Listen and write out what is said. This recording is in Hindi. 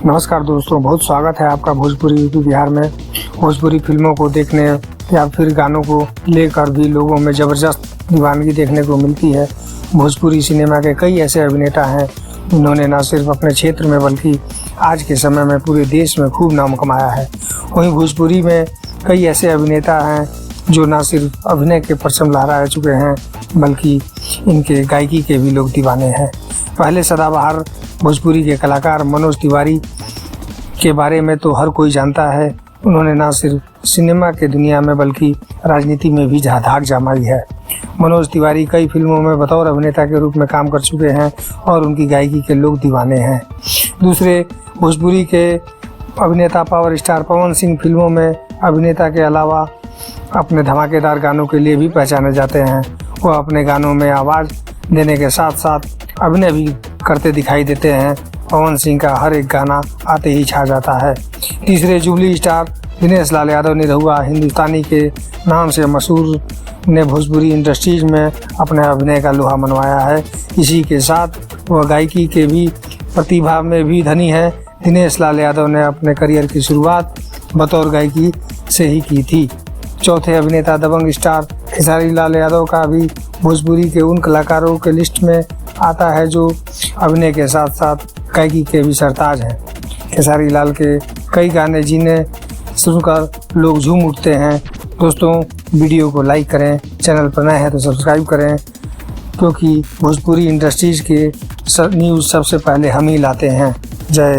नमस्कार दोस्तों, बहुत स्वागत है आपका भोजपुरी यूपी बिहार में। भोजपुरी फिल्मों को देखने या फिर गानों को लेकर भी लोगों में ज़बरदस्त दीवानगी देखने को मिलती है। भोजपुरी सिनेमा के कई ऐसे अभिनेता हैं जिन्होंने न सिर्फ अपने क्षेत्र में बल्कि आज के समय में पूरे देश में खूब नाम कमाया है। वहीं भोजपुरी में कई ऐसे अभिनेता हैं जो न सिर्फ अभिनय के परचम लहरा चुके हैं बल्कि इनके गायकी के भी लोग दीवाने हैं। पहले सदाबहार भोजपुरी के कलाकार मनोज तिवारी के बारे में तो हर कोई जानता है। उन्होंने न सिर्फ सिनेमा के दुनिया में बल्कि राजनीति में भी धाक जमाई है। मनोज तिवारी कई फिल्मों में बतौर अभिनेता के रूप में काम कर चुके हैं और उनकी गायकी के लोग दीवाने हैं। दूसरे भोजपुरी के अभिनेता पावर स्टार पवन सिंह फिल्मों में अभिनेता के अलावा अपने धमाकेदार गानों के लिए भी पहचाने जाते हैं। वह अपने गानों में आवाज़ देने के साथ साथ अभिनय भी करते दिखाई देते हैं। पवन सिंह का हर एक गाना आते ही छा जाता है। तीसरे जुबली स्टार दिनेश लाल यादव निरहुआ हिंदुस्तानी के नाम से मशहूर ने भोजपुरी इंडस्ट्रीज में अपने अभिनय का लोहा मनवाया है। इसी के साथ वह गायकी के भी प्रतिभा में भी धनी है। दिनेश लाल यादव ने अपने करियर की शुरुआत बतौर गायकी से ही की थी। चौथे अभिनेता दबंग स्टार खेसारी लाल यादव का भी भोजपुरी के उन कलाकारों के लिस्ट में आता है जो अभिनय के साथ साथ गायकी के भी सरताज हैं। खेसारी लाल के कई गाने जिन्हें सुनकर लोग झूम उठते हैं। दोस्तों, वीडियो को लाइक करें, चैनल पर नए हैं तो सब्सक्राइब करें, क्योंकि भोजपुरी इंडस्ट्रीज़ के न्यूज़ सबसे पहले हम ही लाते हैं। जय